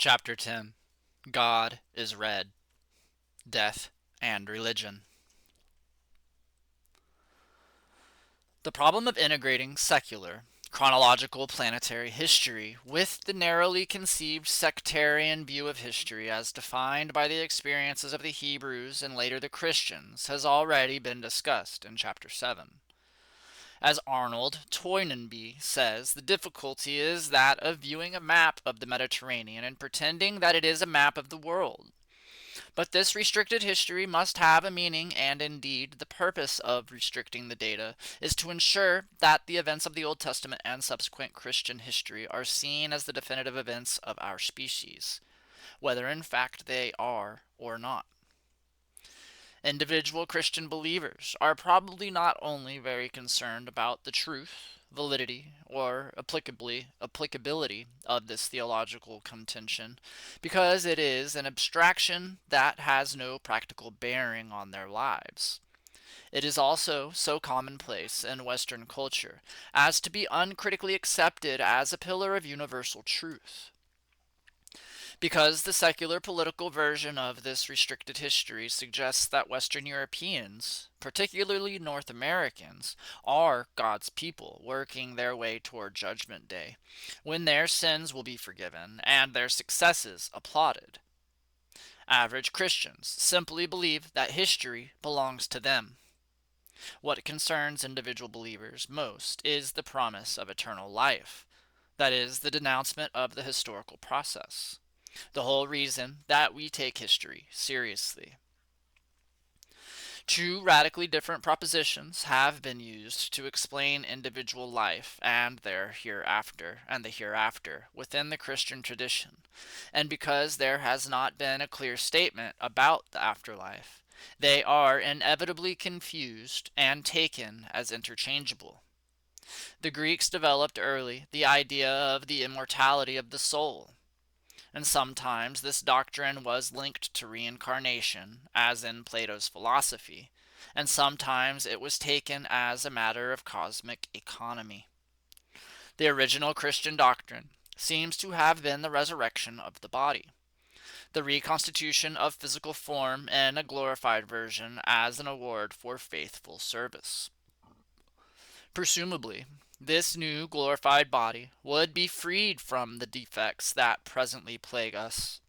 Chapter 10. God is Red, Death and Religion. The problem of integrating secular, chronological planetary history with the narrowly conceived sectarian view of history as defined by the experiences of the Hebrews and later the Christians has already been discussed in Chapter 7. As Arnold Toynbee says, the difficulty is that of viewing a map of the Mediterranean and pretending that it is a map of the world. But this restricted history must have a meaning, and indeed, the purpose of restricting the data is to ensure that the events of the Old Testament and subsequent Christian history are seen as the definitive events of our species, whether in fact they are or not. Individual Christian believers are probably not only very concerned about the truth, validity, or applicability of this theological contention, because it is an abstraction that has no practical bearing on their lives. It is also so commonplace in Western culture as to be uncritically accepted as a pillar of universal truth. Because the secular political version of this restricted history suggests that Western Europeans, particularly North Americans, are God's people working their way toward Judgment Day, when their sins will be forgiven and their successes applauded. Average Christians simply believe that history belongs to them. What concerns individual believers most is the promise of eternal life, that is, the denouncement of the historical process. The whole reason that we take history seriously. Two radically different propositions have been used to explain individual life and the hereafter within the Christian tradition, and because there has not been a clear statement about the afterlife, they are inevitably confused and taken as interchangeable. The Greeks developed early the idea of the immortality of the soul, and sometimes this doctrine was linked to reincarnation, as in Plato's philosophy, and sometimes it was taken as a matter of cosmic economy. The original Christian doctrine seems to have been the resurrection of the body, the reconstitution of physical form in a glorified version as an award for faithful service. Presumably, this new glorified body would be freed from the defects that presently plague us,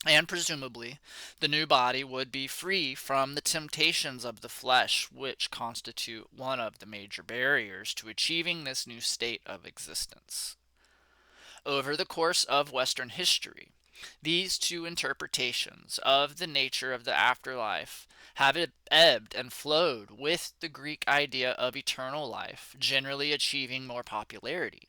and presumably the new body would be free from the temptations of the flesh, which constitute one of the major barriers to achieving this new state of existence. Over the course of Western history, these two interpretations of the nature of the afterlife have ebbed and flowed with the Greek idea of eternal life generally achieving more popularity.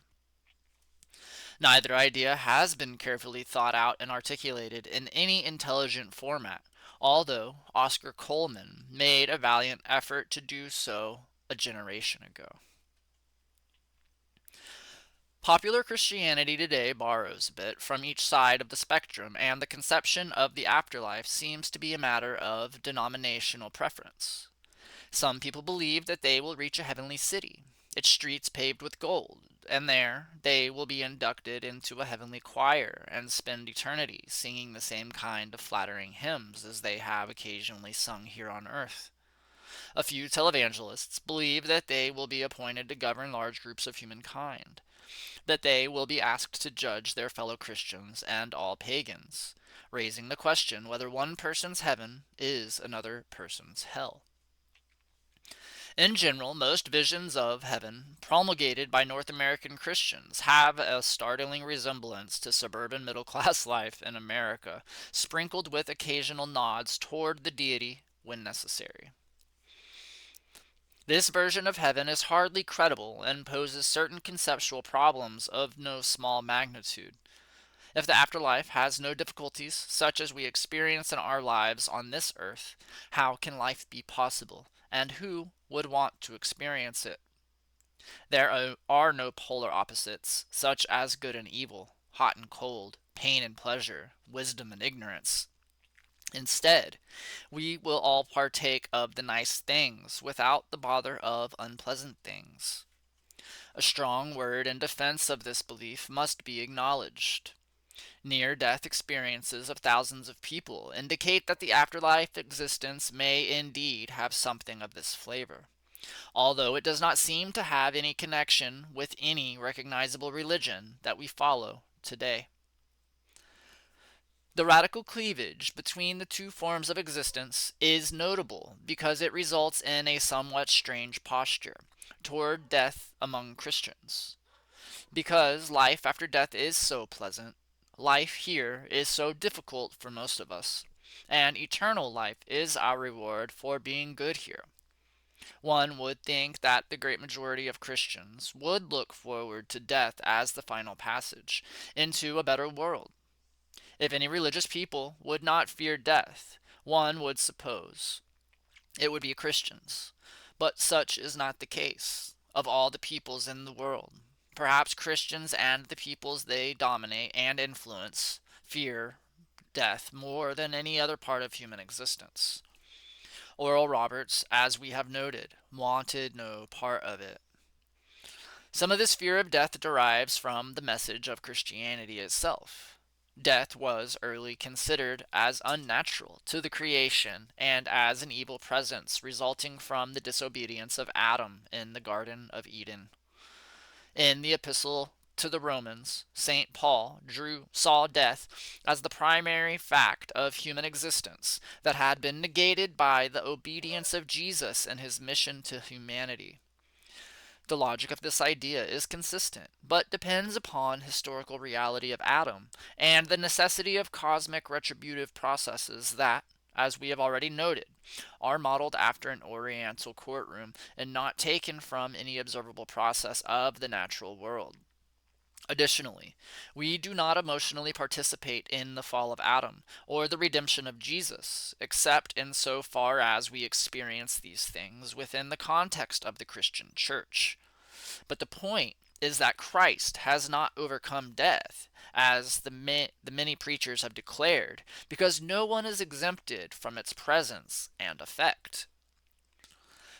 Neither idea has been carefully thought out and articulated in any intelligent format, although Oscar Coleman made a valiant effort to do so a generation ago. Popular Christianity today borrows a bit from each side of the spectrum, and the conception of the afterlife seems to be a matter of denominational preference. Some people believe that they will reach a heavenly city, its streets paved with gold, and there they will be inducted into a heavenly choir and spend eternity singing the same kind of flattering hymns as they have occasionally sung here on earth. A few televangelists believe that they will be appointed to govern large groups of humankind, that they will be asked to judge their fellow Christians and all pagans, raising the question whether one person's heaven is another person's hell. In general, most visions of heaven promulgated by North American Christians have a startling resemblance to suburban middle class life in America, sprinkled with occasional nods toward the deity when necessary. This version of heaven is hardly credible and poses certain conceptual problems of no small magnitude. If the afterlife has no difficulties such as we experience in our lives on this earth, how can life be possible, and who would want to experience it? There are no polar opposites, such as good and evil, hot and cold, pain and pleasure, wisdom and ignorance. Instead, we will all partake of the nice things without the bother of unpleasant things. A strong word in defense of this belief must be acknowledged. Near-death experiences of thousands of people indicate that the afterlife existence may indeed have something of this flavor, although it does not seem to have any connection with any recognizable religion that we follow today. The radical cleavage between the two forms of existence is notable because it results in a somewhat strange posture toward death among Christians. Because life after death is so pleasant, life here is so difficult for most of us, and eternal life is our reward for being good here. One would think that the great majority of Christians would look forward to death as the final passage into a better world. If any religious people would not fear death, one would suppose it would be Christians. But such is not the case of all the peoples in the world. Perhaps Christians and the peoples they dominate and influence fear death more than any other part of human existence. Oral Roberts, as we have noted, wanted no part of it. Some of this fear of death derives from the message of Christianity itself. Death was early considered as unnatural to the creation and as an evil presence resulting from the disobedience of Adam in the Garden of Eden. In the Epistle to the Romans, St. Paul saw death as the primary fact of human existence that had been negated by the obedience of Jesus and his mission to humanity. The logic of this idea is consistent, but depends upon historical reality of Adam and the necessity of cosmic retributive processes that, as we have already noted, are modeled after an oriental courtroom and not taken from any observable process of the natural world. Additionally, we do not emotionally participate in the fall of Adam or the redemption of Jesus, except in so far as we experience these things within the context of the Christian church. But the point is that Christ has not overcome death, as the many preachers have declared, because no one is exempted from its presence and effect.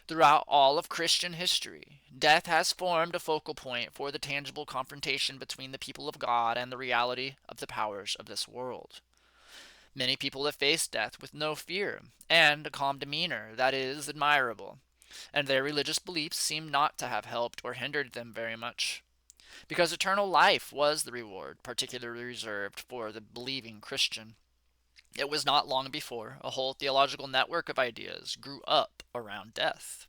Throughout all of Christian history, death has formed a focal point for the tangible confrontation between the people of God and the reality of the powers of this world. Many people have faced death with no fear and a calm demeanor that is admirable, and their religious beliefs seem not to have helped or hindered them very much, because eternal life was the reward particularly reserved for the believing Christian. It was not long before a whole theological network of ideas grew up around death.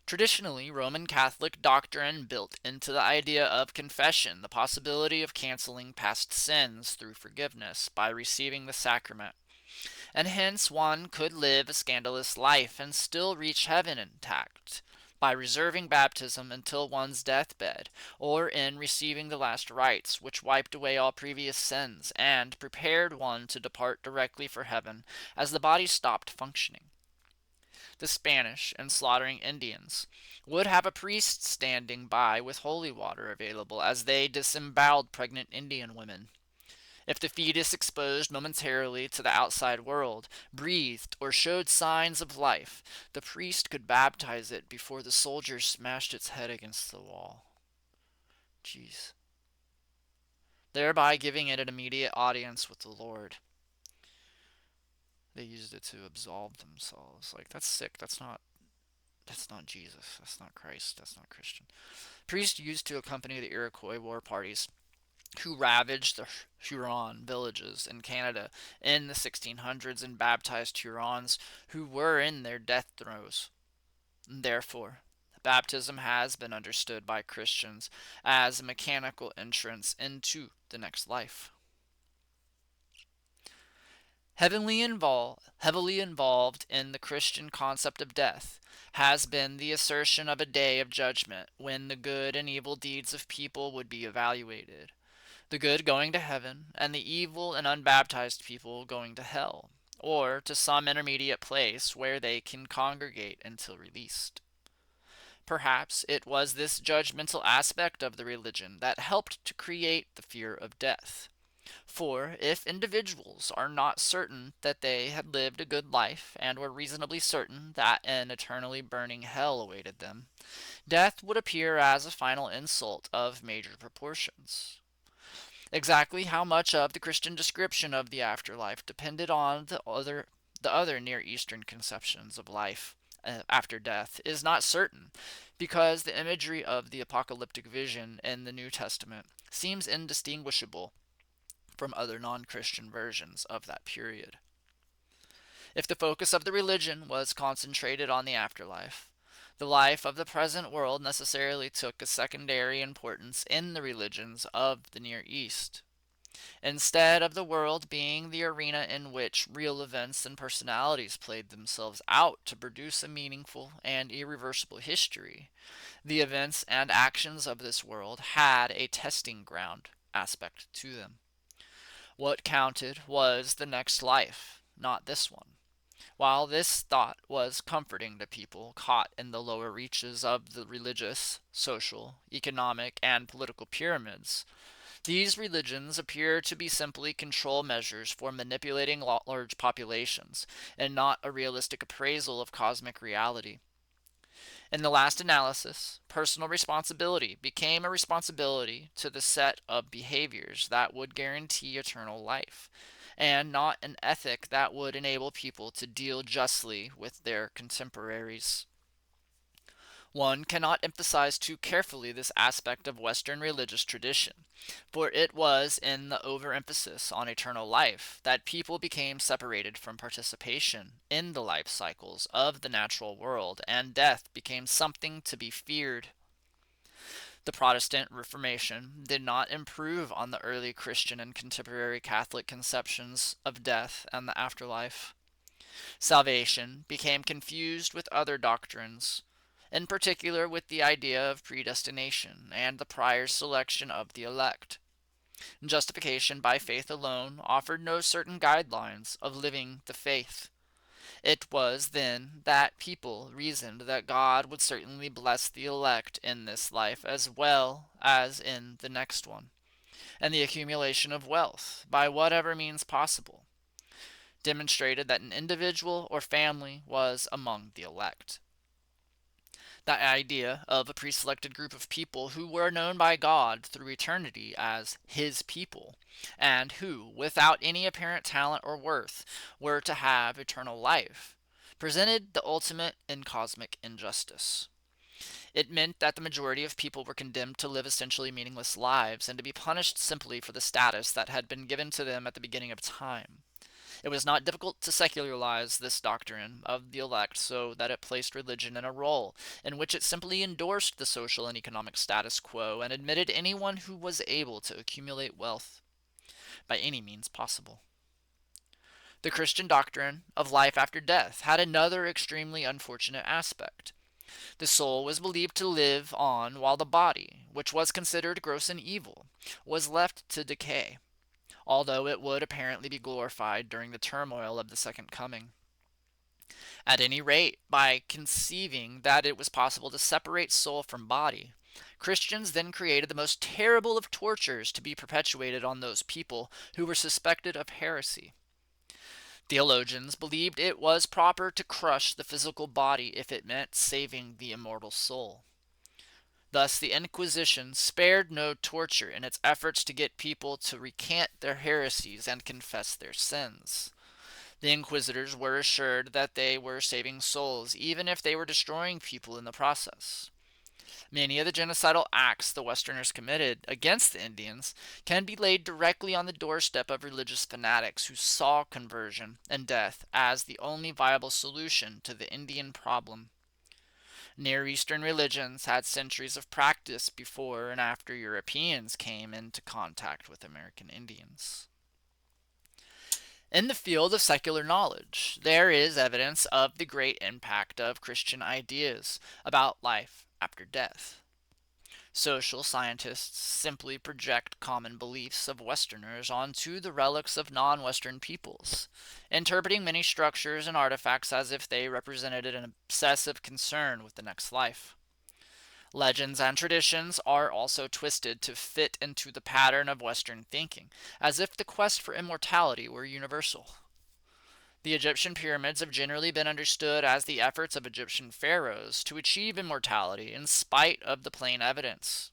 Traditionally, Roman Catholic doctrine built into the idea of confession the possibility of canceling past sins through forgiveness by receiving the sacrament, and hence one could live a scandalous life and still reach heaven intact by reserving baptism until one's deathbed, or in receiving the last rites which wiped away all previous sins and prepared one to depart directly for heaven as the body stopped functioning. The Spanish, in slaughtering Indians, would have a priest standing by with holy water available as they disemboweled pregnant Indian women. If the fetus exposed momentarily to the outside world breathed or showed signs of life, the priest could baptize it before the soldiers smashed its head against the wall. Jeez. Thereby giving it an immediate audience with the Lord. They used it to absolve themselves. Like, that's sick. That's not Jesus. That's not Christ. That's not Christian. Priests used to accompany the Iroquois war parties who ravaged the Huron villages in Canada in the 1600s and baptized Hurons who were in their death throes. Therefore, baptism has been understood by Christians as a mechanical entrance into the next life. Heavily involved in the Christian concept of death has been the assertion of a day of judgment when the good and evil deeds of people would be evaluated, the good going to heaven and the evil and unbaptized people going to hell, or to some intermediate place where they can congregate until released. Perhaps it was this judgmental aspect of the religion that helped to create the fear of death. For if individuals are not certain that they had lived a good life and were reasonably certain that an eternally burning hell awaited them, death would appear as a final insult of major proportions. Exactly how much of the Christian description of the afterlife depended on the other Near Eastern conceptions of life after death is not certain, because the imagery of the apocalyptic vision in the New Testament seems indistinguishable from other non-Christian versions of that period. If the focus of the religion was concentrated on the afterlife, the life of the present world necessarily took a secondary importance in the religions of the Near East. Instead of the world being the arena in which real events and personalities played themselves out to produce a meaningful and irreversible history, the events and actions of this world had a testing ground aspect to them. What counted was the next life, not this one. While this thought was comforting to people caught in the lower reaches of the religious, social, economic, and political pyramids, these religions appear to be simply control measures for manipulating large populations, and not a realistic appraisal of cosmic reality. In the last analysis, personal responsibility became a responsibility to the set of behaviors that would guarantee eternal life, and not an ethic that would enable people to deal justly with their contemporaries. One cannot emphasize too carefully this aspect of Western religious tradition, for it was in the overemphasis on eternal life that people became separated from participation in the life cycles of the natural world, and death became something to be feared. The Protestant Reformation did not improve on the early Christian and contemporary Catholic conceptions of death and the afterlife. Salvation became confused with other doctrines, in particular with the idea of predestination and the prior selection of the elect. Justification by faith alone offered no certain guidelines of living the faith. It was then that people reasoned that God would certainly bless the elect in this life as well as in the next one, and the accumulation of wealth, by whatever means possible, demonstrated that an individual or family was among the elect. The idea of a pre-selected group of people who were known by God through eternity as His people, and who, without any apparent talent or worth, were to have eternal life, presented the ultimate in cosmic injustice. It meant that the majority of people were condemned to live essentially meaningless lives and to be punished simply for the status that had been given to them at the beginning of time. It was not difficult to secularize this doctrine of the elect so that it placed religion in a role in which it simply endorsed the social and economic status quo and admitted anyone who was able to accumulate wealth by any means possible. The Christian doctrine of life after death had another extremely unfortunate aspect. The soul was believed to live on while the body, which was considered gross and evil, was left to decay, although it would apparently be glorified during the turmoil of the second coming. At any rate, by conceiving that it was possible to separate soul from body, Christians then created the most terrible of tortures to be perpetuated on those people who were suspected of heresy. Theologians believed it was proper to crush the physical body if it meant saving the immortal soul. Thus, the Inquisition spared no torture in its efforts to get people to recant their heresies and confess their sins. The inquisitors were assured that they were saving souls, even if they were destroying people in the process. Many of the genocidal acts the Westerners committed against the Indians can be laid directly on the doorstep of religious fanatics who saw conversion and death as the only viable solution to the Indian problem. Near Eastern religions had centuries of practice before and after Europeans came into contact with American Indians. In the field of secular knowledge, there is evidence of the great impact of Christian ideas about life after death. Social scientists simply project common beliefs of Westerners onto the relics of non-Western peoples, interpreting many structures and artifacts as if they represented an obsessive concern with the next life. Legends and traditions are also twisted to fit into the pattern of Western thinking, as if the quest for immortality were universal. The Egyptian pyramids have generally been understood as the efforts of Egyptian pharaohs to achieve immortality in spite of the plain evidence.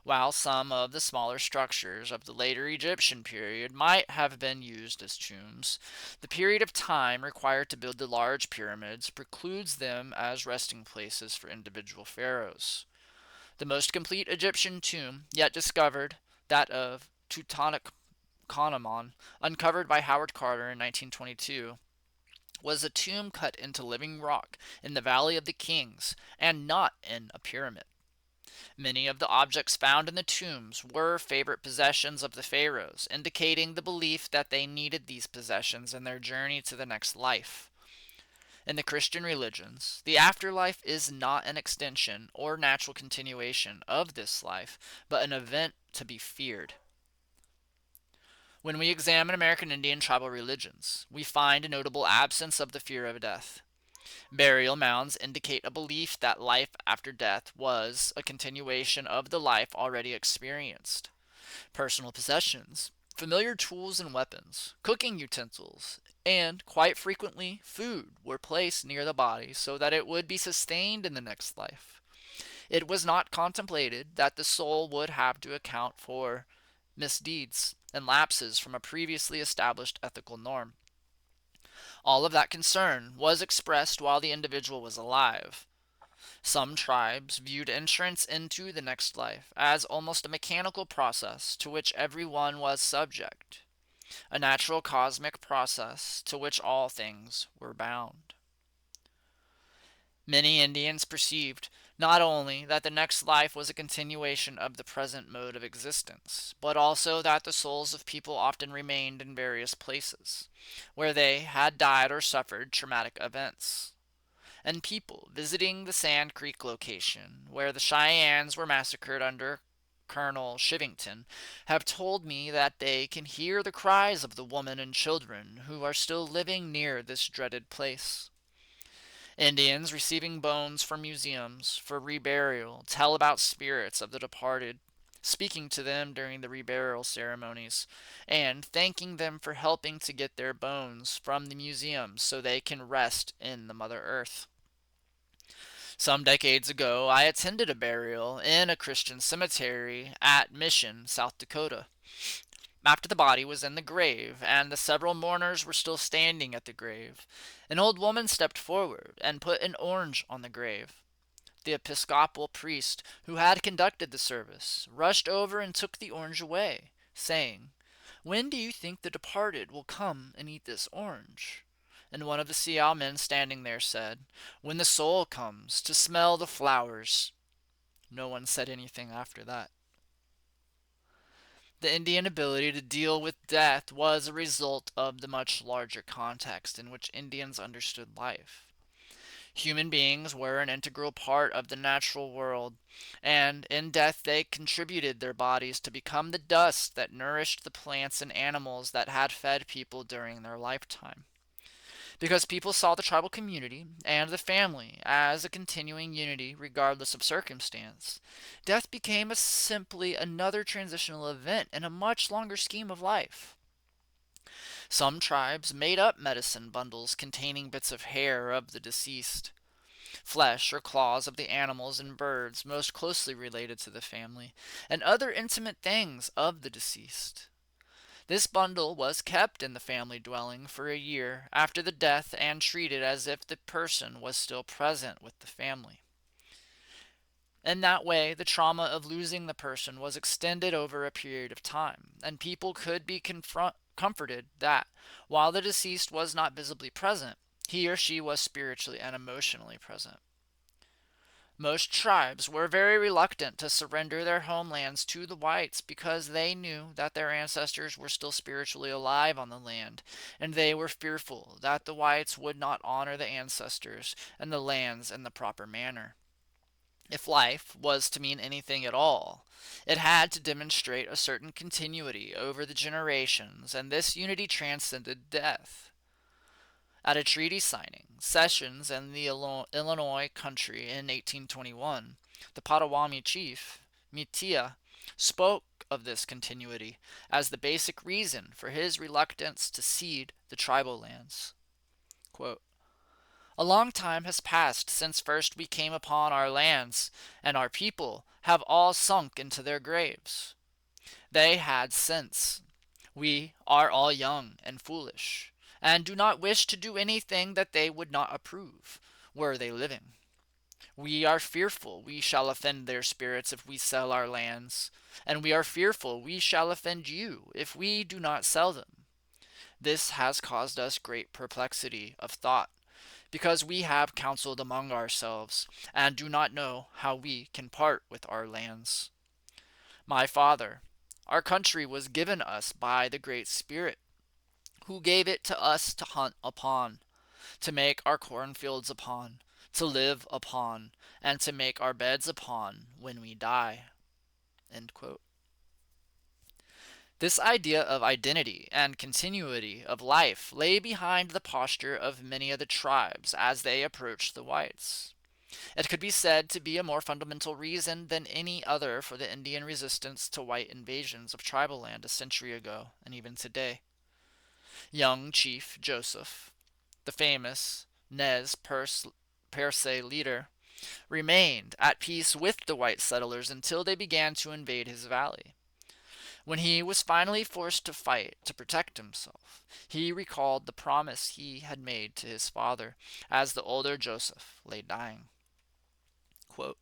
while some of the smaller structures of the later Egyptian period might have been used as tombs. The period of time required to build the large pyramids precludes them as resting places for individual pharaohs. The most complete Egyptian tomb yet discovered, that of Tutankhamun, uncovered by Howard Carter in 1922, was a tomb cut into living rock in the Valley of the Kings and not in a pyramid. Many of the objects found in the tombs were favorite possessions of the pharaohs, indicating the belief that they needed these possessions in their journey to the next life. In the Christian religions, the afterlife is not an extension or natural continuation of this life, but an event to be feared. When we examine American Indian tribal religions, we find a notable absence of the fear of death. Burial mounds indicate a belief that life after death was a continuation of the life already experienced. Personal possessions, familiar tools and weapons, cooking utensils, and, quite frequently, food were placed near the body so that it would be sustained in the next life. It was not contemplated that the soul would have to account for misdeeds and lapses from a previously established ethical norm. All of that concern was expressed while the individual was alive. Some tribes viewed entrance into the next life as almost a mechanical process to which everyone was subject, a natural cosmic process to which all things were bound. Many Indians perceived not only that the next life was a continuation of the present mode of existence, but also that the souls of people often remained in various places, where they had died or suffered traumatic events. And people visiting the Sand Creek location, where the Cheyennes were massacred under Colonel Shivington, have told me that they can hear the cries of the women and children who are still living near this dreaded place. Indians receiving bones from museums for reburial tell about spirits of the departed, speaking to them during the reburial ceremonies, and thanking them for helping to get their bones from the museums so they can rest in the Mother Earth. Some decades ago, I attended a burial in a Christian cemetery at Mission, South Dakota. After the body was in the grave and the several mourners were still standing at the grave, an old woman stepped forward and put an orange on the grave. The Episcopal priest who had conducted the service rushed over and took the orange away, saying, "When do you think the departed will come and eat this orange?" And one of the Sioux men standing there said, "When the soul comes to smell the flowers." No one said anything after that. The Indian ability to deal with death was a result of the much larger context in which Indians understood life. Human beings were an integral part of the natural world, and in death they contributed their bodies to become the dust that nourished the plants and animals that had fed people during their lifetime. Because people saw the tribal community and the family as a continuing unity regardless of circumstance, death became simply another transitional event in a much longer scheme of life. Some tribes made up medicine bundles containing bits of hair of the deceased, flesh or claws of the animals and birds most closely related to the family, and other intimate things of the deceased. This bundle was kept in the family dwelling for a year after the death and treated as if the person was still present with the family. In that way, the trauma of losing the person was extended over a period of time, and people could be comforted that, while the deceased was not visibly present, he or she was spiritually and emotionally present. Most tribes were very reluctant to surrender their homelands to the whites because they knew that their ancestors were still spiritually alive on the land, and they were fearful that the whites would not honor the ancestors and the lands in the proper manner. If life was to mean anything at all, it had to demonstrate a certain continuity over the generations, and this unity transcended death. At a treaty signing sessions in the Illinois country in 1821, the Potawatomi chief, Mitia, spoke of this continuity as the basic reason for his reluctance to cede the tribal lands. Quote, A long time has passed since first we came upon our lands, and our people have all sunk into their graves. They had sense. We are all young and foolish, and do not wish to do anything that they would not approve, were they living. We are fearful we shall offend their spirits if we sell our lands, and we are fearful we shall offend you if we do not sell them. This has caused us great perplexity of thought, because we have counseled among ourselves, and do not know how we can part with our lands. My father, our country was given us by the Great Spirit, who gave it to us to hunt upon, to make our cornfields upon, to live upon, and to make our beds upon when we die. End quote. This idea of identity and continuity of life lay behind the posture of many of the tribes as they approached the whites. It could be said to be a more fundamental reason than any other for the Indian resistance to white invasions of tribal land a century ago and even today. Young Chief Joseph, the famous Nez Perce leader, remained at peace with the white settlers until they began to invade his valley. When he was finally forced to fight to protect himself, he recalled the promise he had made to his father as the older Joseph lay dying. Quote,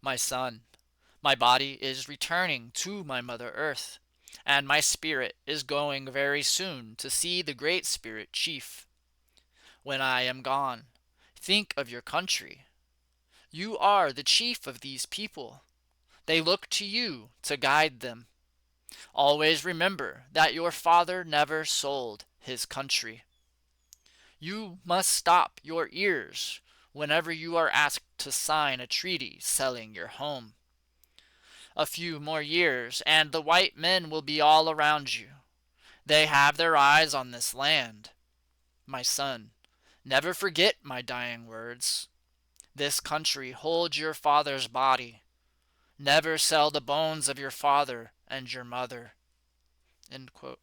"My son, my body is returning to my Mother Earth, and my spirit is going very soon to see the Great Spirit Chief. When I am gone, think of your country. You are the chief of these people. They look to you to guide them. Always remember that your father never sold his country. You must stop your ears whenever you are asked to sign a treaty selling your home. A few more years, and the white men will be all around you. They have their eyes on this land. My son, never forget my dying words. This country holds your father's body. Never sell the bones of your father and your mother." End quote.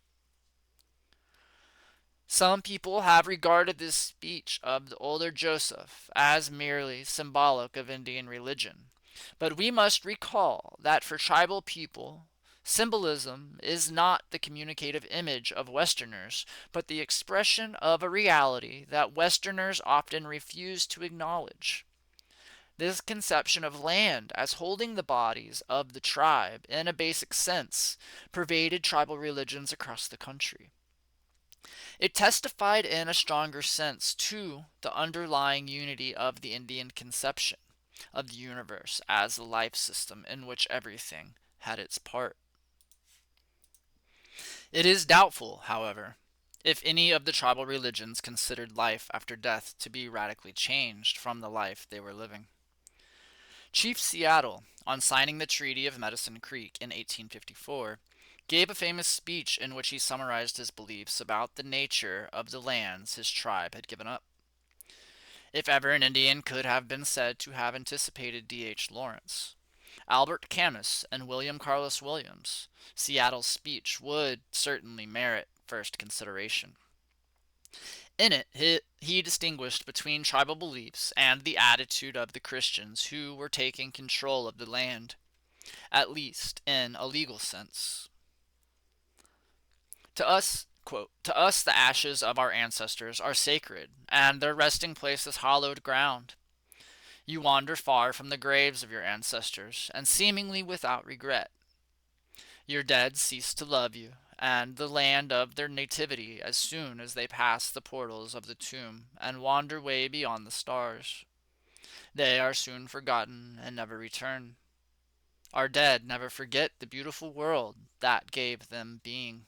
Some people have regarded this speech of the older Joseph as merely symbolic of Indian religion, but we must recall that for tribal people, symbolism is not the communicative image of Westerners, but the expression of a reality that Westerners often refuse to acknowledge. This conception of land as holding the bodies of the tribe in a basic sense pervaded tribal religions across the country. It testified in a stronger sense to the underlying unity of the Indian conception of the universe as a life system in which everything had its part. It is doubtful, however, if any of the tribal religions considered life after death to be radically changed from the life they were living. Chief Seattle, on signing the Treaty of Medicine Creek in 1854, gave a famous speech in which he summarized his beliefs about the nature of the lands his tribe had given up. If ever an Indian could have been said to have anticipated D.H. Lawrence, Albert Camus, and William Carlos Williams, Seattle's speech would certainly merit first consideration. In it, he distinguished between tribal beliefs and the attitude of the Christians who were taking control of the land, at least in a legal sense. To us, quote, "To us the ashes of our ancestors are sacred, and their resting place is hallowed ground. You wander far from the graves of your ancestors, and seemingly without regret. Your dead cease to love you, and the land of their nativity as soon as they pass the portals of the tomb and wander way beyond the stars. They are soon forgotten and never return. Our dead never forget the beautiful world that gave them being.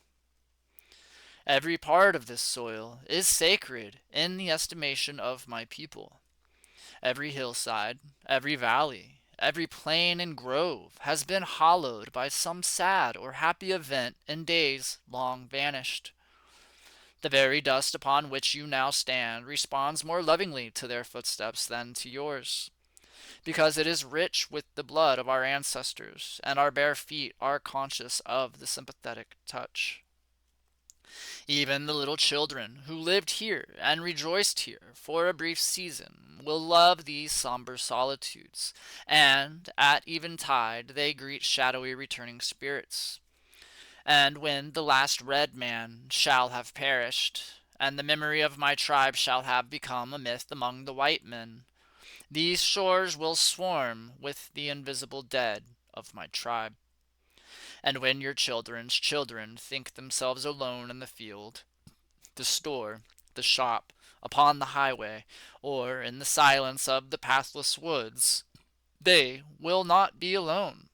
Every part of this soil is sacred in the estimation of my people. Every hillside, every valley, every plain and grove has been hallowed by some sad or happy event in days long vanished. The very dust upon which you now stand responds more lovingly to their footsteps than to yours, because it is rich with the blood of our ancestors, and our bare feet are conscious of the sympathetic touch. Even the little children who lived here and rejoiced here for a brief season will love these somber solitudes, and at eventide they greet shadowy returning spirits. And when the last red man shall have perished, and the memory of my tribe shall have become a myth among the white men, these shores will swarm with the invisible dead of my tribe. And when your children's children think themselves alone in the field, the store, the shop, upon the highway, or in the silence of the pathless woods, they will not be alone.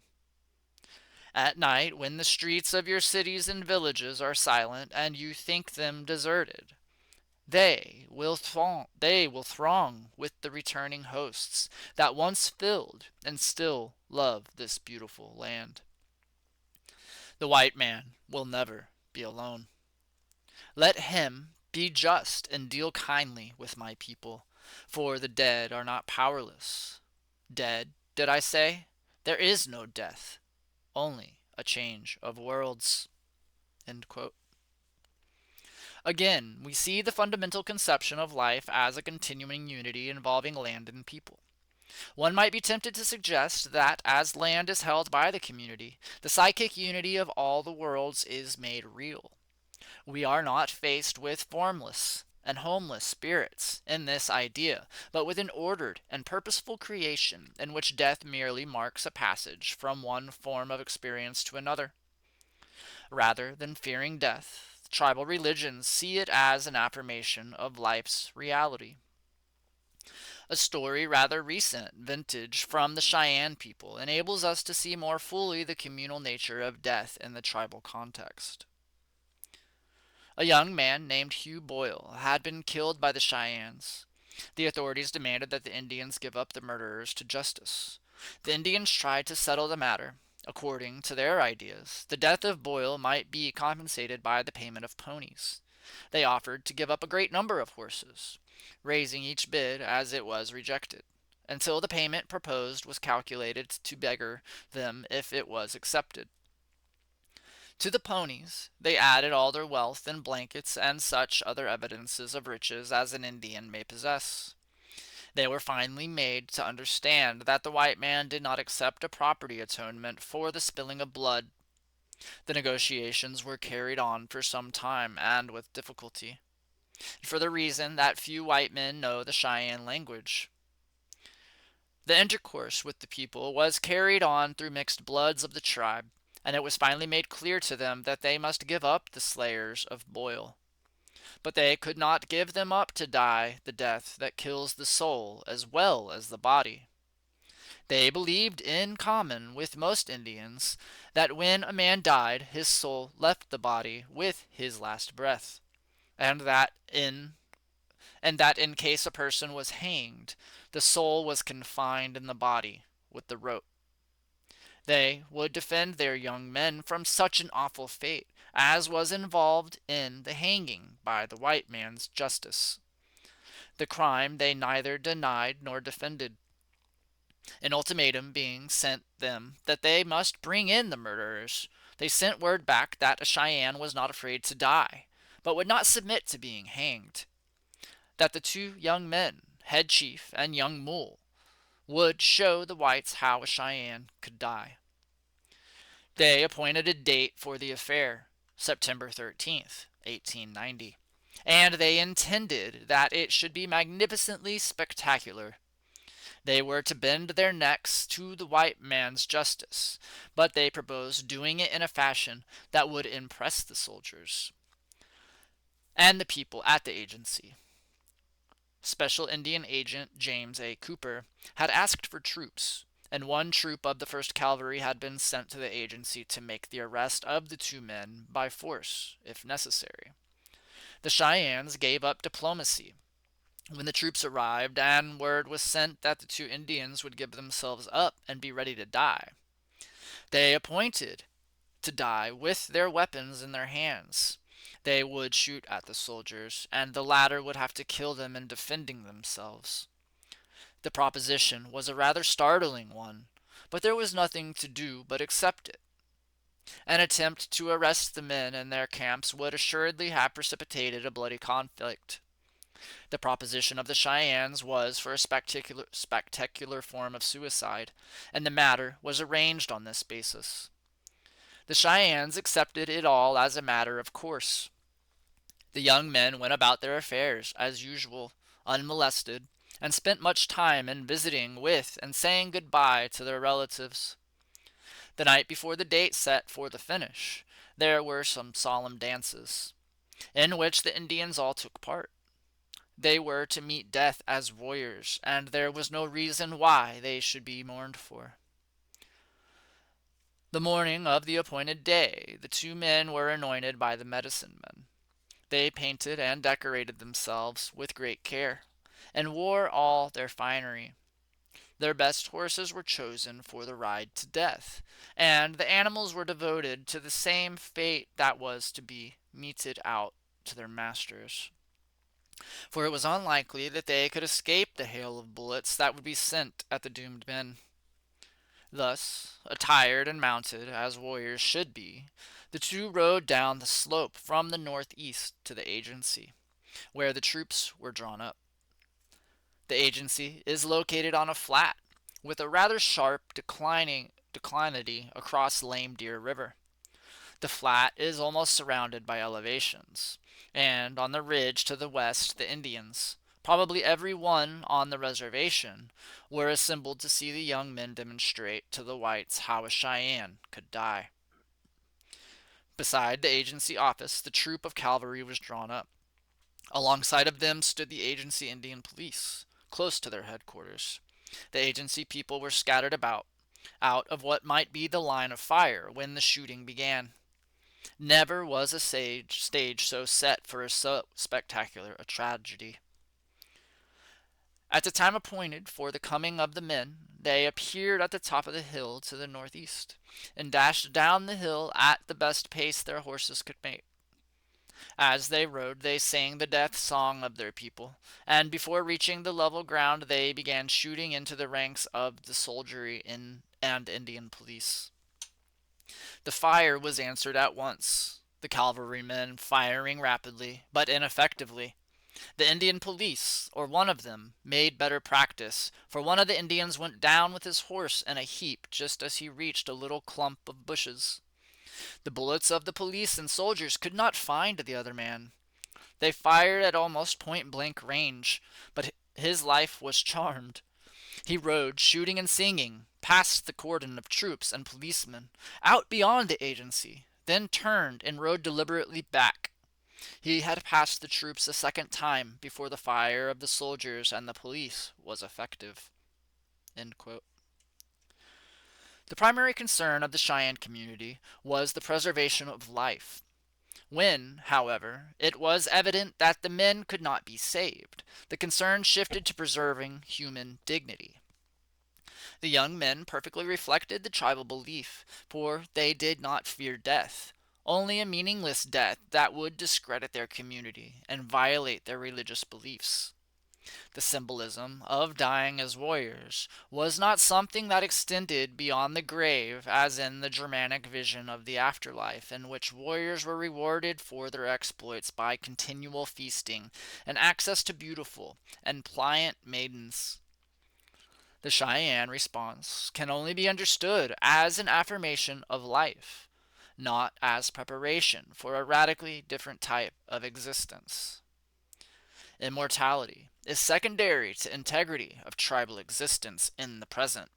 At night, when the streets of your cities and villages are silent and you think them deserted, they will throng with the returning hosts that once filled and still love this beautiful land. The white man will never be alone. Let him be just and deal kindly with my people, for the dead are not powerless. Dead, did I say? There is no death, only a change of worlds. End quote. Again, we see the fundamental conception of life as a continuing unity involving land and people. One might be tempted to suggest that as land is held by the community, the psychic unity of all the worlds is made real. We are not faced with formless and homeless spirits in this idea, but with an ordered and purposeful creation in which death merely marks a passage from one form of experience to another. Rather than fearing death, tribal religions see it as an affirmation of life's reality. A story rather recent vintage from the Cheyenne people enables us to see more fully the communal nature of death in the tribal context. A young man named Hugh Boyle had been killed by the Cheyennes. The authorities demanded that the Indians give up the murderers to justice. The Indians tried to settle the matter. According to their ideas, the death of Boyle might be compensated by the payment of ponies. They offered to give up a great number of horses, raising each bid as it was rejected, until the payment proposed was calculated to beggar them if it was accepted. To the ponies they added all their wealth and blankets and such other evidences of riches as an Indian may possess. They were finally made to understand that the white man did not accept a property atonement for the spilling of blood. The negotiations were carried on for some time and with difficulty, for the reason that few white men know the Cheyenne language. The intercourse with the people was carried on through mixed bloods of the tribe, and it was finally made clear to them that they must give up the slayers of Boyle. But they could not give them up to die the death that kills the soul as well as the body. They believed, in common with most Indians, that when a man died, his soul left the body with his last breath, and that in case a person was hanged, the soul was confined in the body with the rope. They would defend their young men from such an awful fate as was involved in the hanging by the white man's justice. The crime they neither denied nor defended. An ultimatum being sent them that they must bring in the murderers, they sent word back that a Cheyenne was not afraid to die, but would not submit to being hanged. That the two young men, Head Chief and Young Mule, would show the whites how a Cheyenne could die. They appointed a date for the affair, September 13th, 1890, and they intended that it should be magnificently spectacular. They were to bend their necks to the white man's justice, but they proposed doing it in a fashion that would impress the soldiers and the people at the agency. Special Indian Agent James A. Cooper had asked for troops, and one troop of the 1st Cavalry had been sent to the agency to make the arrest of the two men by force, if necessary. The Cheyennes gave up diplomacy when the troops arrived, and word was sent that the two Indians would give themselves up and be ready to die. They appointed to die with their weapons in their hands. They would shoot at the soldiers, and the latter would have to kill them in defending themselves. The proposition was a rather startling one, but there was nothing to do but accept it. An attempt to arrest the men in their camps would assuredly have precipitated a bloody conflict. The proposition of the Cheyennes was for a spectacular form of suicide, and the matter was arranged on this basis. The Cheyennes accepted it all as a matter of course. The young men went about their affairs, as usual, unmolested, and spent much time in visiting with and saying goodbye to their relatives. The night before the date set for the finish, there were some solemn dances, in which the Indians all took part. They were to meet death as warriors, and there was no reason why they should be mourned for. The morning of the appointed day, the two men were anointed by the medicine men. They painted and decorated themselves with great care, and wore all their finery. Their best horses were chosen for the ride to death, and the animals were devoted to the same fate that was to be meted out to their masters. For it was unlikely that they could escape the hail of bullets that would be sent at the doomed men. Thus, attired and mounted as warriors should be, the two rode down the slope from the northeast to the agency, where the troops were drawn up. The agency is located on a flat, with a rather sharp declinity across Lame Deer River. The flat is almost surrounded by elevations, and on the ridge to the west the Indians, probably every one on the reservation, were assembled to see the young men demonstrate to the whites how a Cheyenne could die. Beside the agency office, the troop of cavalry was drawn up. Alongside of them stood the agency Indian police, close to their headquarters. The agency people were scattered about, out of what might be the line of fire when the shooting began. Never was a stage so set for so spectacular a tragedy. At the time appointed for the coming of the men, they appeared at the top of the hill to the northeast, and dashed down the hill at the best pace their horses could make. As they rode, they sang the death song of their people, and before reaching the level ground, they began shooting into the ranks of the soldiery and Indian police. The fire was answered at once, the cavalrymen firing rapidly, but ineffectively. The Indian police, or one of them, made better practice, for one of the Indians went down with his horse in a heap just as he reached a little clump of bushes. The bullets of the police and soldiers could not find the other man. They fired at almost point-blank range, but his life was charmed. He rode, shooting and singing, past the cordon of troops and policemen, out beyond the agency, then turned and rode deliberately back. He had passed the troops a second time before the fire of the soldiers and the police was effective. End quote. The primary concern of the Cheyenne community was the preservation of life. When, however, it was evident that the men could not be saved, the concern shifted to preserving human dignity. The young men perfectly reflected the tribal belief, for they did not fear death, only a meaningless death that would discredit their community and violate their religious beliefs. The symbolism of dying as warriors was not something that extended beyond the grave, as in the Germanic vision of the afterlife, in which warriors were rewarded for their exploits by continual feasting and access to beautiful and pliant maidens. The Cheyenne response can only be understood as an affirmation of life, not as preparation for a radically different type of existence. Immortality is secondary to integrity of tribal existence in the present,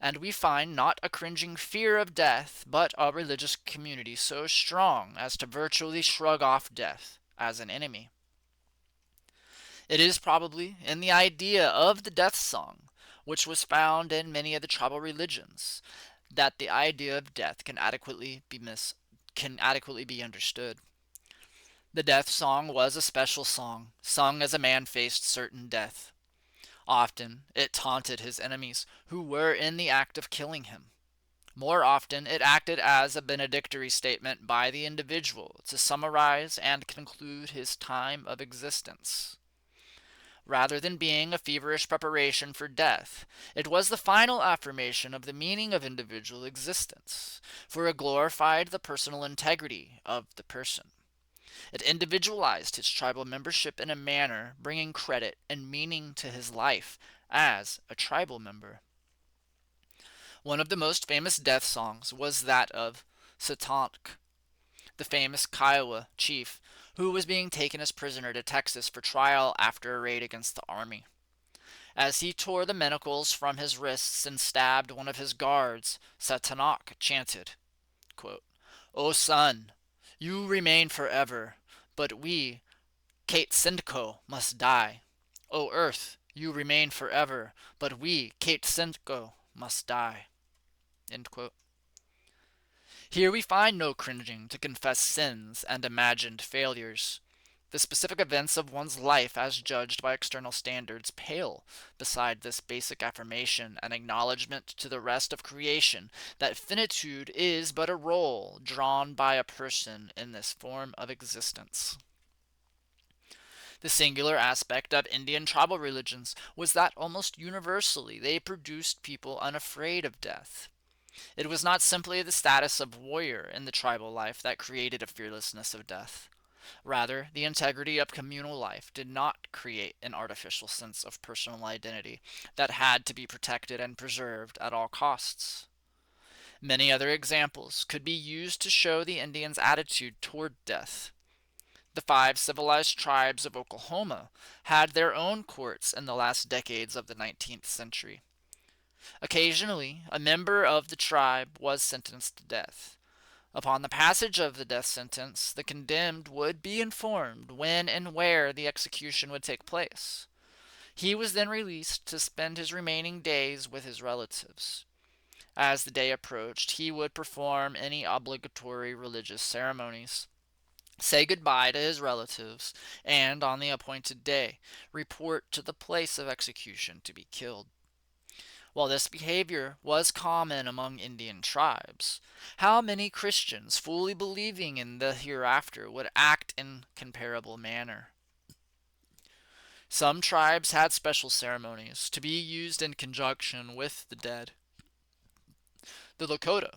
and we find not a cringing fear of death, but a religious community so strong as to virtually shrug off death as an enemy. It is probably in the idea of the death song, which was found in many of the tribal religions, that the idea of death can adequately be understood. The death song was a special song, sung as a man faced certain death. Often it taunted his enemies, who were in the act of killing him. More often it acted as a benedictory statement by the individual to summarize and conclude his time of existence. Rather than being a feverish preparation for death, it was the final affirmation of the meaning of individual existence, for it glorified the personal integrity of the person. It individualized his tribal membership in a manner bringing credit and meaning to his life as a tribal member. One of the most famous death songs was that of Satank, the famous Kiowa chief who was being taken as prisoner to Texas for trial after a raid against the army. As he tore the manacles from his wrists and stabbed one of his guards, Satanak chanted, quote, "O sun, you remain forever, but we, Kate Sindko, must die. O earth, you remain forever, but we, Kate Sindko, must die." End quote. Here we find no cringing to confess sins and imagined failures. The specific events of one's life as judged by external standards pale beside this basic affirmation and acknowledgement to the rest of creation that finitude is but a role drawn by a person in this form of existence. The singular aspect of Indian tribal religions was that almost universally they produced people unafraid of death. It was not simply the status of warrior in the tribal life that created a fearlessness of death. Rather, the integrity of communal life did not create an artificial sense of personal identity that had to be protected and preserved at all costs. Many other examples could be used to show the Indians' attitude toward death. The 5 civilized tribes of Oklahoma had their own courts in the last decades of the 19th century. Occasionally, a member of the tribe was sentenced to death. Upon the passage of the death sentence, the condemned would be informed when and where the execution would take place. He was then released to spend his remaining days with his relatives. As the day approached, he would perform any obligatory religious ceremonies, say goodbye to his relatives, and on the appointed day, report to the place of execution to be killed. While this behavior was common among Indian tribes, how many Christians fully believing in the hereafter would act in comparable manner? Some tribes had special ceremonies to be used in conjunction with the dead. The Lakota,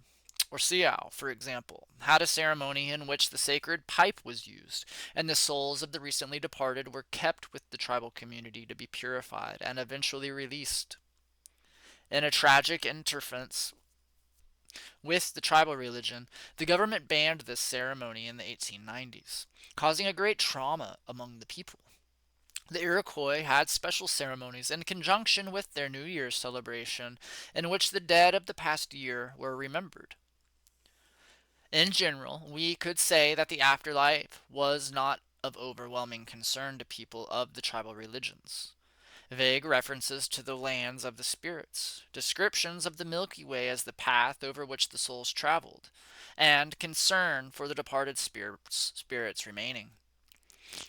or Sioux, for example, had a ceremony in which the sacred pipe was used, and the souls of the recently departed were kept with the tribal community to be purified and eventually released. In a tragic interference with the tribal religion, the government banned this ceremony in the 1890s, causing a great trauma among the people. The Iroquois had special ceremonies in conjunction with their New Year's celebration, in which the dead of the past year were remembered. In general, we could say that the afterlife was not of overwhelming concern to people of the tribal religions. Vague references to the lands of the spirits, descriptions of the Milky Way as the path over which the souls traveled, and concern for the departed spirits remaining,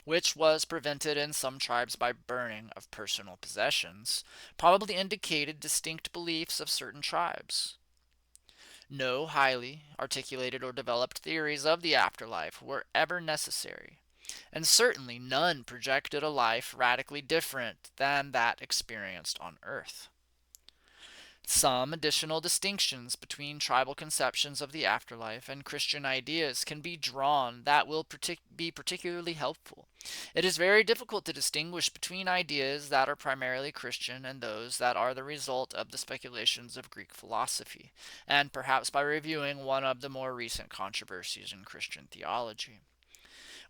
which was prevented in some tribes by burning of personal possessions, probably indicated distinct beliefs of certain tribes. No highly articulated or developed theories of the afterlife were ever necessary, and certainly none projected a life radically different than that experienced on earth. Some additional distinctions between tribal conceptions of the afterlife and Christian ideas can be drawn that will be particularly helpful. It is very difficult to distinguish between ideas that are primarily Christian and those that are the result of the speculations of Greek philosophy, and perhaps by reviewing one of the more recent controversies in Christian theology,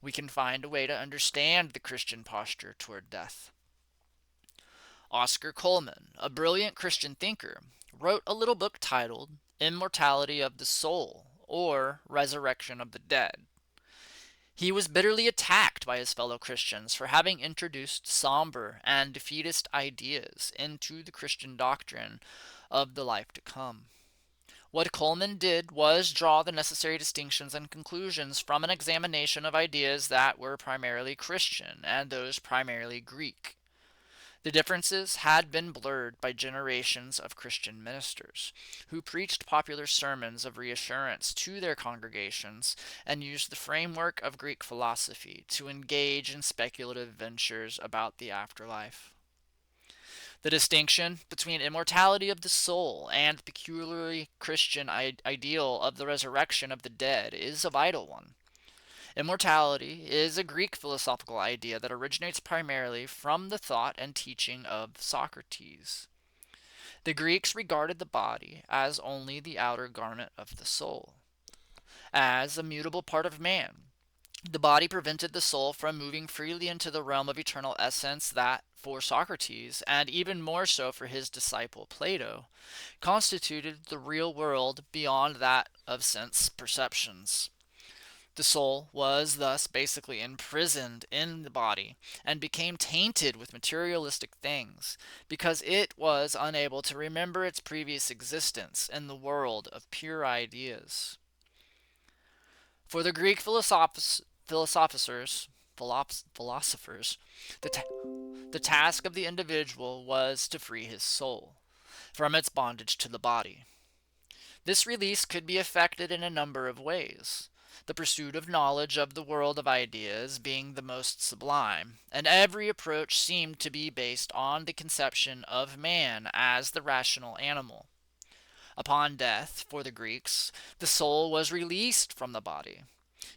we can find a way to understand the Christian posture toward death. Oscar Coleman, a brilliant Christian thinker, wrote a little book titled Immortality of the Soul, or Resurrection of the Dead. He was bitterly attacked by his fellow Christians for having introduced somber and defeatist ideas into the Christian doctrine of the life to come. What Coleman did was draw the necessary distinctions and conclusions from an examination of ideas that were primarily Christian and those primarily Greek. The differences had been blurred by generations of Christian ministers, who preached popular sermons of reassurance to their congregations and used the framework of Greek philosophy to engage in speculative ventures about the afterlife. The distinction between immortality of the soul and the peculiarly Christian ideal of the resurrection of the dead is a vital one. Immortality is a Greek philosophical idea that originates primarily from the thought and teaching of Socrates. The Greeks regarded the body as only the outer garment of the soul, as a mutable part of man. The body prevented the soul from moving freely into the realm of eternal essence that, for Socrates, and even more so for his disciple Plato, constituted the real world beyond that of sense perceptions. The soul was thus basically imprisoned in the body and became tainted with materialistic things because it was unable to remember its previous existence in the world of pure ideas. For the Greek philosophers, the task of the individual was to free his soul from its bondage to the body. This release could be effected in a number of ways, the pursuit of knowledge of the world of ideas being the most sublime, and every approach seemed to be based on the conception of man as the rational animal. Upon death, for the Greeks, the soul was released from the body.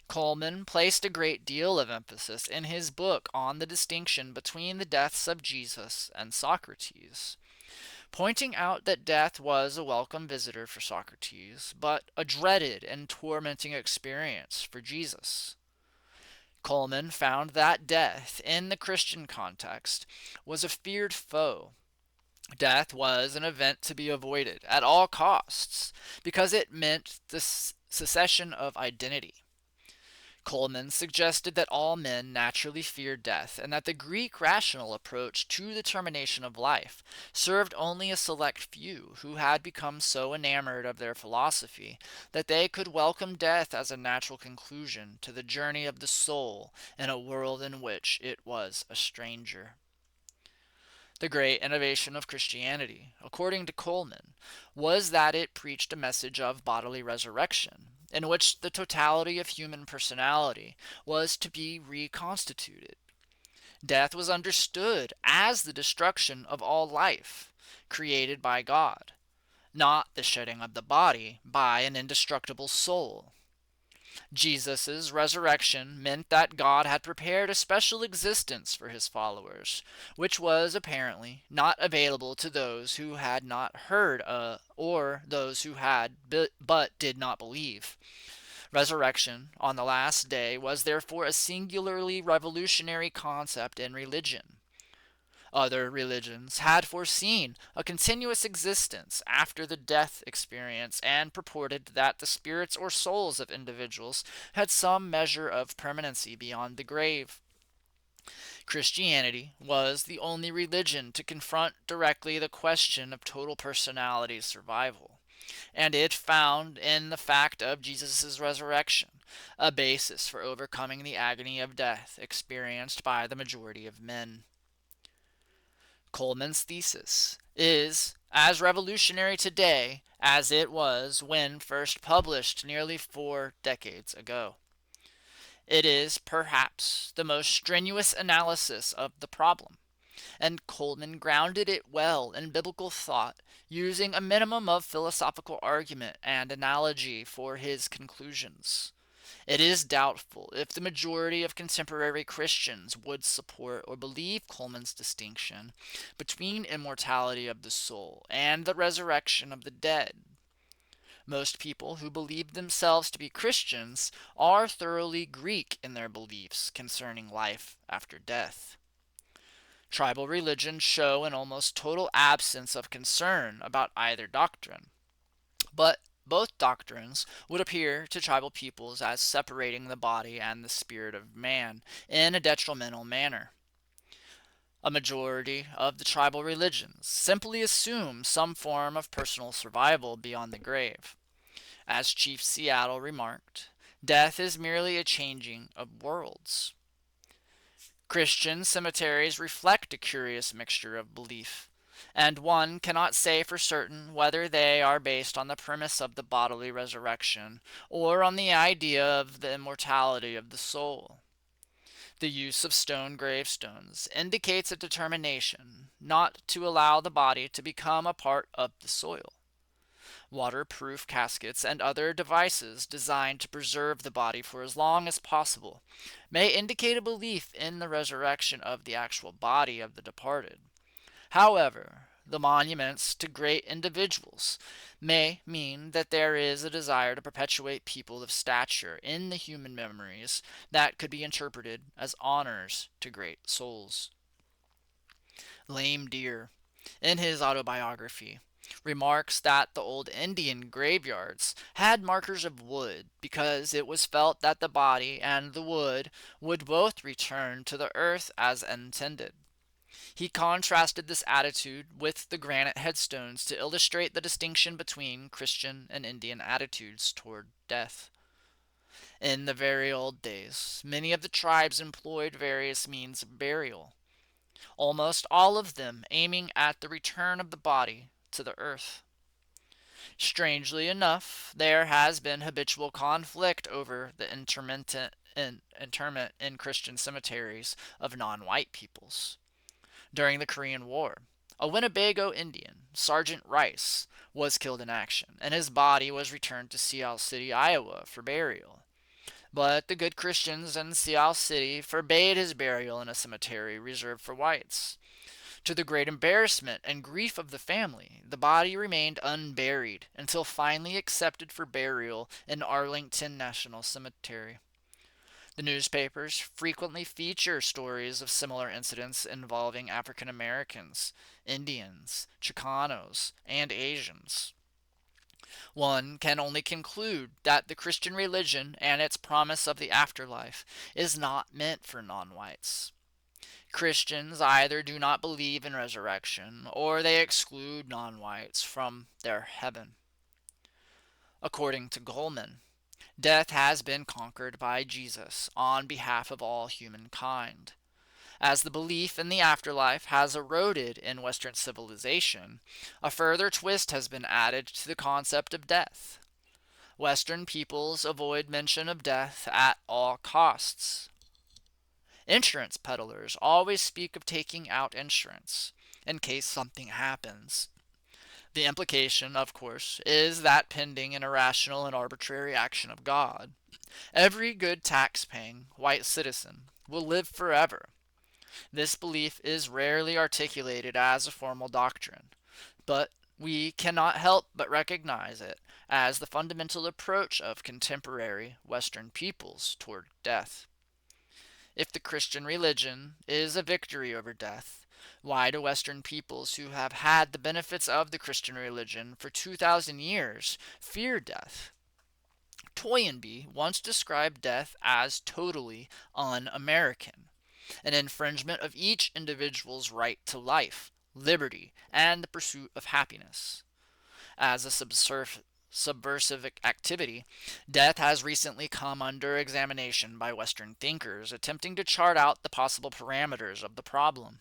Coleman placed a great deal of emphasis in his book on the distinction between the deaths of Jesus and Socrates, pointing out that death was a welcome visitor for Socrates, but a dreaded and tormenting experience for Jesus. Coleman found that death, in the Christian context, was a feared foe. Death was an event to be avoided at all costs because it meant the cessation of identity. Coleman suggested that all men naturally feared death, and that the Greek rational approach to the termination of life served only a select few who had become so enamored of their philosophy that they could welcome death as a natural conclusion to the journey of the soul in a world in which it was a stranger. The great innovation of Christianity, according to Coleman, was that it preached a message of bodily resurrection, in which the totality of human personality was to be reconstituted. Death was understood as the destruction of all life, created by God, not the shedding of the body by an indestructible soul. Jesus' resurrection meant that God had prepared a special existence for his followers, which was apparently not available to those who had not heard or those who had but did not believe. Resurrection on the last day was therefore a singularly revolutionary concept in religion. Other religions had foreseen a continuous existence after the death experience and purported that the spirits or souls of individuals had some measure of permanency beyond the grave. Christianity was the only religion to confront directly the question of total personality survival, and it found in the fact of Jesus' resurrection a basis for overcoming the agony of death experienced by the majority of men. Coleman's thesis is as revolutionary today as it was when first published nearly 4 decades ago. It is perhaps the most strenuous analysis of the problem, and Coleman grounded it well in biblical thought, using a minimum of philosophical argument and analogy for his conclusions. It is doubtful if the majority of contemporary Christians would support or believe Coleman's distinction between immortality of the soul and the resurrection of the dead. Most people who believe themselves to be Christians are thoroughly Greek in their beliefs concerning life after death. Tribal religions show an almost total absence of concern about either doctrine, but both doctrines would appear to tribal peoples as separating the body and the spirit of man in a detrimental manner. A majority of the tribal religions simply assume some form of personal survival beyond the grave. As Chief Seattle remarked, death is merely a changing of worlds. Christian cemeteries reflect a curious mixture of belief, and one cannot say for certain whether they are based on the premise of the bodily resurrection or on the idea of the immortality of the soul. The use of stone gravestones indicates a determination not to allow the body to become a part of the soil. Waterproof caskets and other devices designed to preserve the body for as long as possible may indicate a belief in the resurrection of the actual body of the departed. However, the monuments to great individuals may mean that there is a desire to perpetuate people of stature in the human memories that could be interpreted as honors to great souls. Lame Deer, in his autobiography, remarks that the old Indian graveyards had markers of wood because it was felt that the body and the wood would both return to the earth as intended. He contrasted this attitude with the granite headstones to illustrate the distinction between Christian and Indian attitudes toward death. In the very old days, many of the tribes employed various means of burial, almost all of them aiming at the return of the body to the earth. Strangely enough, there has been habitual conflict over the interment in Christian cemeteries of non-white peoples. During the Korean War, a Winnebago Indian, Sergeant Rice, was killed in action, and his body was returned to Seal City, Iowa for burial. But the good Christians in Seal City forbade his burial in a cemetery reserved for whites. To the great embarrassment and grief of the family, the body remained unburied until finally accepted for burial in Arlington National Cemetery. The newspapers frequently feature stories of similar incidents involving African Americans, Indians, Chicanos, and Asians. One can only conclude that the Christian religion and its promise of the afterlife is not meant for non whites. Christians either do not believe in resurrection or they exclude non whites from their heaven. According to Goldman, death has been conquered by Jesus on behalf of all humankind. As the belief in the afterlife has eroded in Western civilization, a further twist has been added to the concept of death. Western peoples avoid mention of death at all costs. Insurance peddlers always speak of taking out insurance in case something happens. The implication, of course, is that pending an irrational and arbitrary action of God, every good tax-paying white citizen will live forever. This belief is rarely articulated as a formal doctrine, but we cannot help but recognize it as the fundamental approach of contemporary Western peoples toward death. If the Christian religion is a victory over death, why do Western peoples who have had the benefits of the Christian religion for 2,000 years fear death? Toynbee once described death as totally un-American, an infringement of each individual's right to life, liberty, and the pursuit of happiness. As a subversive activity, death has recently come under examination by Western thinkers attempting to chart out the possible parameters of the problem.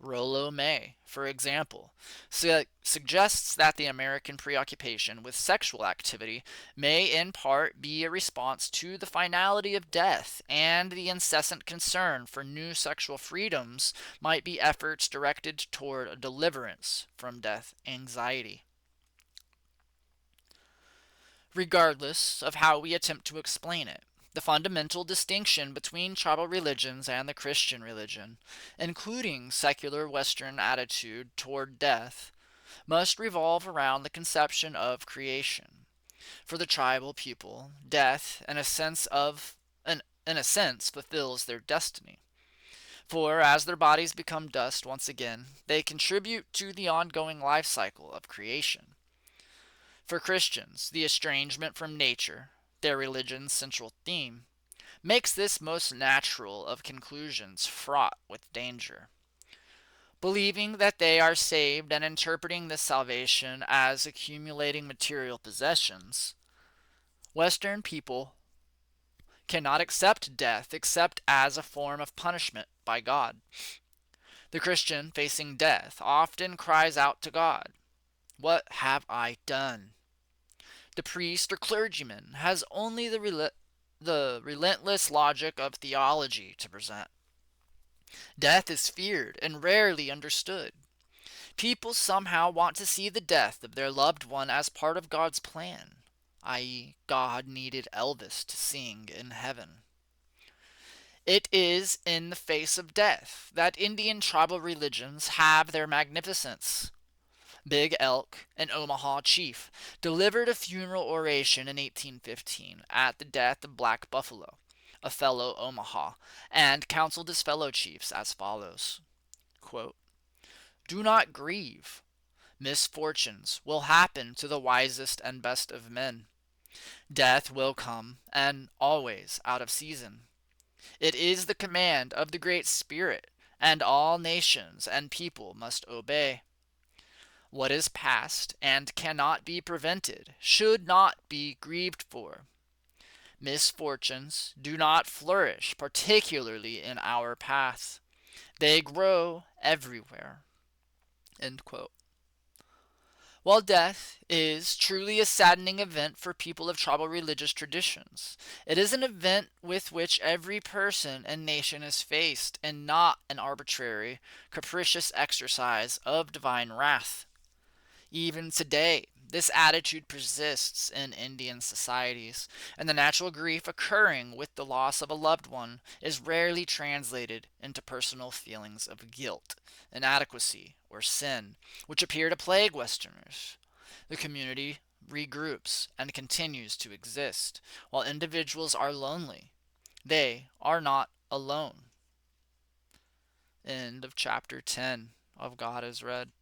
Rollo May, for example, suggests that the American preoccupation with sexual activity may in part be a response to the finality of death, and the incessant concern for new sexual freedoms might be efforts directed toward a deliverance from death anxiety. Regardless of how we attempt to explain it, the fundamental distinction between tribal religions and the Christian religion, including secular Western attitude toward death, must revolve around the conception of creation. For the tribal people, death, in a sense, fulfills their destiny. For as their bodies become dust once again, they contribute to the ongoing life cycle of creation. For Christians, the estrangement from nature, their religion's central theme, makes this most natural of conclusions fraught with danger. Believing that they are saved and interpreting this salvation as accumulating material possessions, Western people cannot accept death except as a form of punishment by God. The Christian facing death often cries out to God, "What have I done?" The priest or clergyman has only the relentless logic of theology to present. Death is feared and rarely understood. People somehow want to see the death of their loved one as part of God's plan, i.e., God needed Elvis to sing in heaven. It is in the face of death that Indian tribal religions have their magnificence. Big Elk, an Omaha chief, delivered a funeral oration in 1815 at the death of Black Buffalo, a fellow Omaha, and counseled his fellow chiefs as follows, quote, "Do not grieve. Misfortunes will happen to the wisest and best of men. Death will come, and always out of season. It is the command of the Great Spirit, and all nations and people must obey. What is past and cannot be prevented should not be grieved for. Misfortunes do not flourish, particularly in our path. They grow everywhere." End quote. While death is truly a saddening event for people of tribal religious traditions, it is an event with which every person and nation is faced, and not an arbitrary, capricious exercise of divine wrath. Even today, this attitude persists in Indian societies, and the natural grief occurring with the loss of a loved one is rarely translated into personal feelings of guilt, inadequacy, or sin, which appear to plague Westerners. The community regroups and continues to exist, while individuals are lonely. They are not alone. End of chapter 10 of God is Read.